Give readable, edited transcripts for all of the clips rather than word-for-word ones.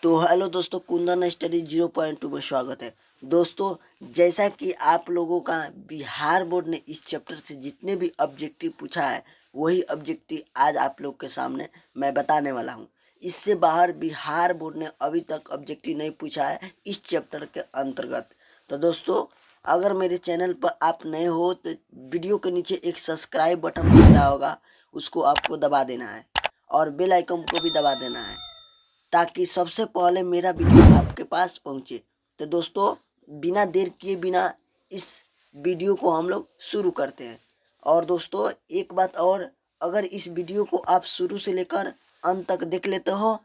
तो हेलो दोस्तों, कुंदन स्टडी 0.2 में स्वागत है। दोस्तों, जैसा कि आप लोगों का बिहार बोर्ड ने इस चैप्टर से जितने भी ऑब्जेक्टिव पूछा है, वही ऑब्जेक्टिव आज आप लोग के सामने मैं बताने वाला हूं। इससे बाहर बिहार बोर्ड ने अभी तक ऑब्जेक्टिव नहीं पूछा है इस चैप्टर के अंतर्गत। तो दोस्तों, अगर मेरे चैनल पर आप नए हो तो वीडियो के नीचे एक सब्सक्राइब बटन दिख रहा होगा, उसको आपको दबा देना है और बेल आइकन को भी दबा देना है ताकि सबसे पहले मेरा वीडियो आपके पास पहुंचे। तो दोस्तों, बिना देर किए बिना इस वीडियो को हम लोग शुरू करते हैं। और दोस्तों, एक बात और, अगर इस वीडियो को आप शुरू से लेकर अंत तक देख लेते हो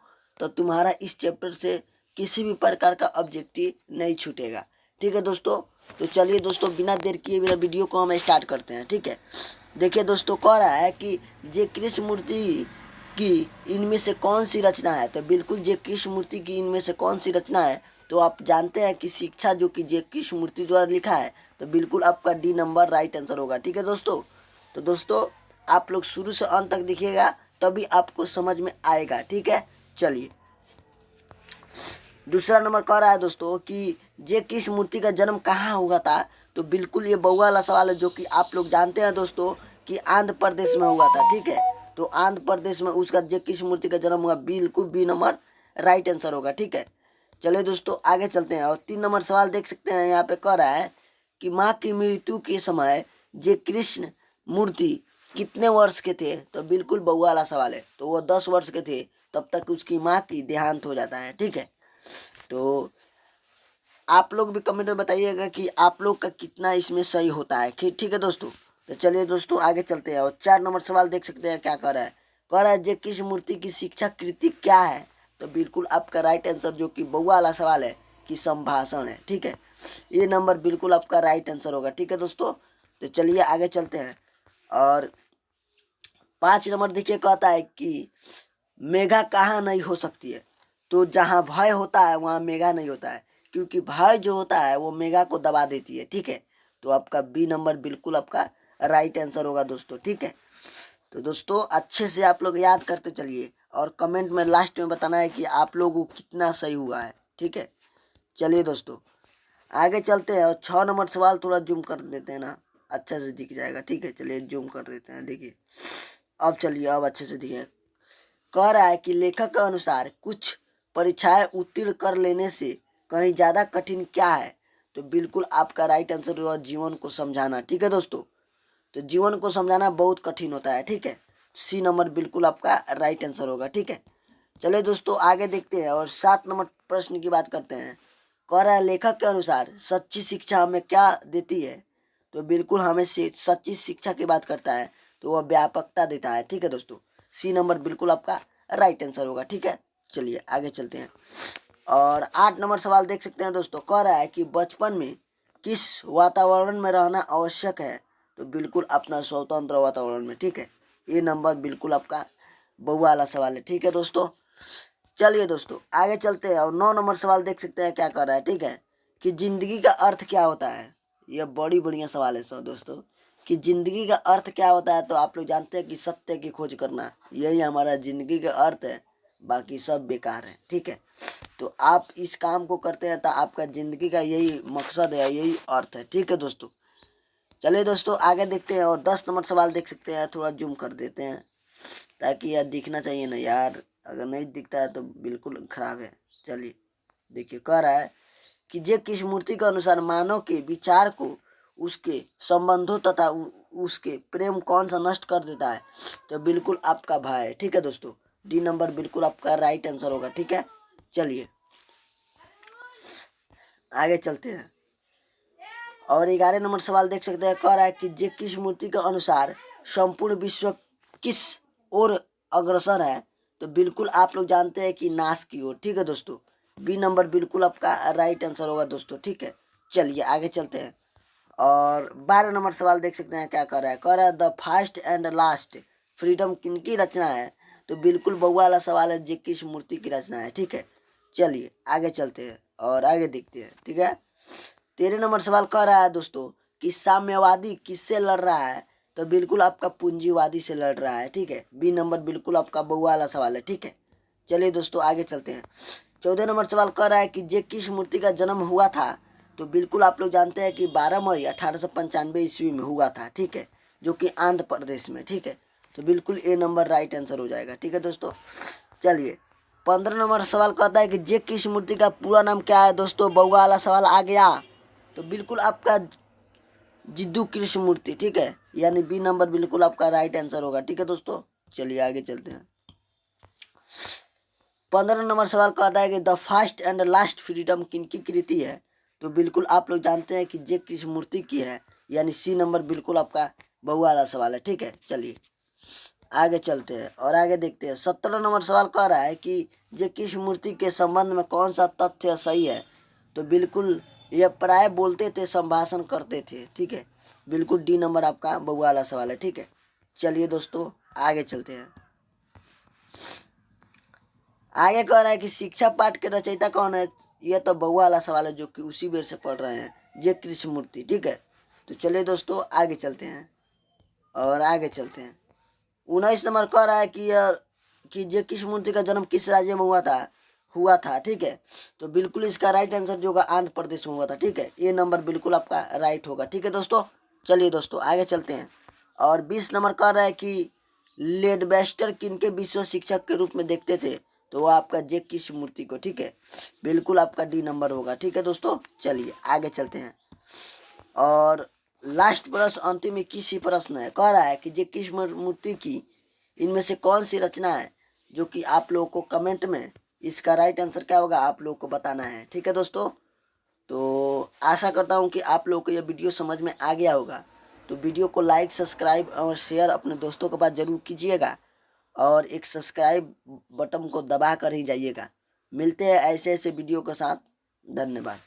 तो तुम्हारा इस चैप्टर से किसी भी प्रकार का ऑब्जेक्टिव नहीं छूटेगा। ठीक है दोस्तों, तो चलिए दोस्तों, बिना देर किए बिना वीडियो को हम स्टार्ट करते हैं। ठीक है, देखिए दोस्तों, कह रहा है कि जे कृष्ण मूर्ति कि इनमें से कौन सी रचना है। तो बिल्कुल जे कृष्ण मूर्ति की इनमें से कौन सी रचना है, तो आप जानते हैं कि शिक्षा जो कि जे कृष्ण मूर्ति द्वारा लिखा है, तो बिल्कुल आपका डी नंबर राइट आंसर होगा। ठीक है दोस्तों, तो दोस्तों आप लोग शुरू से अंत तक देखिएगा तभी आपको समझ में आएगा। ठीक है, चलिए दूसरा नंबर कह रहा है दोस्तों कि जे कृष्ण मूर्ति का जन्म कहाँ हुआ था। तो बिल्कुल ये बउआ वाला सवाल है जो कि आप लोग जानते हैं दोस्तों कि आंध्र प्रदेश में हुआ था। ठीक है, तो आंध्र प्रदेश में उसका जे कृष्ण मूर्ति का जन्म हुआ, बिल्कुल बी नंबर राइट आंसर होगा। ठीक है, चलिए दोस्तों आगे चलते हैं। और 3 नंबर सवाल देख सकते हैं, यहाँ पे कह रहा है कि माँ की मृत्यु के समय जे कृष्ण मूर्ति कितने वर्ष के थे। तो बिल्कुल बउआ वाला सवाल है, तो वो 10 वर्ष के थे तब तक उसकी माँ की देहांत हो जाता है। ठीक है, तो आप लोग भी कमेंट में बताइएगा कि आप लोग का कितना इसमें सही होता है। ठीक है दोस्तों, तो चलिए दोस्तों आगे चलते हैं। और 4 नंबर सवाल देख सकते हैं, क्या कर रहा है, कह रहा है जे कृष्ण मूर्ति की शिक्षा कृति क्या है। तो बिल्कुल आपका राइट आंसर जो कि बउआ वाला सवाल है कि संभाषण है। ठीक है, ये नंबर बिल्कुल आपका राइट आंसर होगा। ठीक है दोस्तों, तो चलिए आगे चलते हैं। और 5 नंबर देखिए, कहता है कि मेघा कहाँ नहीं हो सकती है। तो जहाँ भय होता है वहाँ मेघा नहीं होता है, क्योंकि भय जो होता है वो मेघा को दबा देती है। ठीक है, तो आपका बी नंबर बिल्कुल आपका राइट आंसर होगा दोस्तों। ठीक है, तो दोस्तों अच्छे से आप लोग याद करते चलिए और कमेंट में लास्ट में बताना है कि आप लोगों को कितना सही हुआ है। ठीक है, चलिए दोस्तों आगे चलते हैं। और 6 नंबर सवाल थोड़ा जूम कर देते हैं ना, अच्छा से दिख जाएगा। ठीक है, चलिए जूम कर देते हैं। देखिए अब चलिए, अब अच्छे से दिखे। कह रहा है कि लेखक के अनुसार कुछ परीक्षाएं उत्तीर्ण कर लेने से कहीं ज़्यादा कठिन क्या है। तो बिल्कुल आपका राइट आंसर होगा जीवन को समझाना। ठीक है दोस्तों, तो जीवन को समझाना बहुत कठिन होता है। ठीक है, सी नंबर बिल्कुल आपका राइट आंसर होगा। ठीक है, चलिए दोस्तों आगे देखते हैं। और 7 नंबर प्रश्न की बात करते हैं। कह रहा है लेखक के अनुसार सच्ची शिक्षा हमें क्या देती है। तो बिल्कुल हमें सच्ची शिक्षा की बात करता है तो वह व्यापकता देता है। ठीक है दोस्तों, सी नंबर बिल्कुल आपका राइट आंसर होगा। ठीक है, चलिए आगे चलते हैं। और 8 नंबर सवाल देख सकते हैं दोस्तों, कह रहा है कि बचपन में किस वातावरण में रहना आवश्यक है। तो बिल्कुल अपना स्वतंत्र वातावरण में। ठीक है, ये नंबर बिल्कुल आपका बउआ वाला सवाल है। ठीक है दोस्तों, चलिए दोस्तों आगे चलते हैं। और 9 नंबर सवाल देख सकते हैं, क्या कर रहा है, ठीक है, कि जिंदगी का अर्थ क्या होता है। यह बड़ी बढ़िया सवाल है दोस्तों, कि जिंदगी का अर्थ क्या होता है। तो आप लोग जानते हैं कि सत्य की खोज करना, यही हमारा जिंदगी का अर्थ है, बाकी सब बेकार है। ठीक है, तो आप इस काम को करते हैं तो आपका जिंदगी का यही मकसद है, यही अर्थ है। ठीक है दोस्तों, चलिए दोस्तों आगे देखते हैं। और 10 नंबर सवाल देख सकते हैं, थोड़ा जूम कर देते हैं ताकि यार दिखना चाहिए ना यार, अगर नहीं दिखता है तो बिल्कुल खराब है। चलिए देखिए, कह रहा है कि जे कृष्ण मूर्ति के अनुसार मानव के विचार को उसके संबंधों तथा उसके प्रेम कौन सा नष्ट कर देता है। तो बिल्कुल आपका भय है। ठीक है दोस्तों, डी नंबर बिल्कुल आपका राइट आंसर होगा। ठीक है, चलिए आगे चलते हैं। और 11 नंबर सवाल देख सकते हैं, कह रहा है कि जे कृष्ण मूर्ति के अनुसार संपूर्ण विश्व किस ओर अग्रसर है। तो बिल्कुल आप लोग जानते हैं कि नाश की ओर। ठीक है दोस्तों, बी नंबर बिल्कुल आपका राइट आंसर होगा दोस्तों। ठीक है, चलिए आगे चलते हैं। और 12 नंबर सवाल देख सकते हैं, क्या कर रहा है, कह रहा है the first and last freedom किनकी रचना है। तो बिल्कुल बउआ वाला सवाल है, जे कृष्ण मूर्ति की रचना है। ठीक है, चलिए आगे चलते हैं और आगे देखते हैं। ठीक है, 13 नंबर सवाल कह रहा है दोस्तों कि साम्यवादी किससे लड़ रहा है। तो बिल्कुल आपका पूंजीवादी से लड़ रहा है। ठीक है, बी नंबर बिल्कुल आपका बउआ वाला सवाल है। ठीक है, चलिए दोस्तों आगे चलते हैं। 14 नंबर सवाल कर रहा है कि जे किस मूर्ति का जन्म हुआ था, तो बिल्कुल आप लोग जानते हैं कि 12 मई 1895 ईस्वी में हुआ था, ठीक है, जो कि आंध्र प्रदेश में, ठीक है। तो बिल्कुल ए नंबर राइट आंसर हो जाएगा, ठीक है दोस्तों। चलिए 15 नंबर सवाल कहता है कि जे किस मूर्ति का पूरा नाम क्या है दोस्तों। बउआ वाला सवाल आ गया, तो बिल्कुल आपका जिद्दू कृष्ण मूर्ति, ठीक है, यानी बी नंबर बिल्कुल आपका राइट आंसर होगा, ठीक है दोस्तों। चलिए आगे चलते हैं। 15 नंबर सवाल कहता है कि the first and last freedom किनकी कृति है। तो बिल्कुल आप लोग जानते हैं कि जे किस मूर्ति की है, यानी सी नंबर बिल्कुल आपका बउआ वाला सवाल है, ठीक है। चलिए आगे चलते हैं और आगे देखते हैं। 17 नंबर सवाल कह रहा है कि जे किस मूर्ति के संबंध में कौन सा तथ्य सही है। तो बिल्कुल यह प्राय बोलते थे, संभाषण करते थे, ठीक है, बिल्कुल डी नंबर आपका बउआ वाला सवाल है, ठीक है। चलिए दोस्तों आगे चलते हैं। आगे कह रहा है कि शिक्षा पाठ के रचयिता कौन है। यह तो बउआ वाला सवाल है, जो कि उसी बेर से पढ़ रहे हैं, जे कृष्ण मूर्ति, ठीक है। तो चलिए दोस्तों आगे चलते हैं और आगे चलते हैं। 19 नंबर कह रहा है कि जे किस मूर्ति का जन्म किस राज्य में हुआ था, ठीक है। तो बिल्कुल इसका राइट आंसर जो होगा आंध्र प्रदेश में हुआ था, ठीक है। ये नंबर बिल्कुल आपका राइट होगा, ठीक है दोस्तों। चलिए दोस्तों आगे चलते हैं। और 20 नंबर कह रहा है कि लेडबेस्टर किनके विश्व शिक्षक के रूप में देखते थे। तो वो आपका जे किस मूर्ति को, ठीक है, बिल्कुल आपका डी नंबर होगा, ठीक है दोस्तों। चलिए आगे चलते हैं। और लास्ट प्रश्न, अंतिम 21 प्रश्न है, कह रहा है कि जे किस मूर्ति की इनमें से कौन सी रचना है, जो कि आप लोगों को कमेंट में इसका राइट आंसर क्या होगा आप लोगों को बताना है, ठीक है दोस्तों। तो आशा करता हूँ कि आप लोगों को यह वीडियो समझ में आ गया होगा। तो वीडियो को लाइक, सब्सक्राइब और शेयर अपने दोस्तों के पास जरूर कीजिएगा और एक सब्सक्राइब बटन को दबा कर ही जाइएगा। मिलते हैं ऐसे ऐसे वीडियो के साथ। धन्यवाद।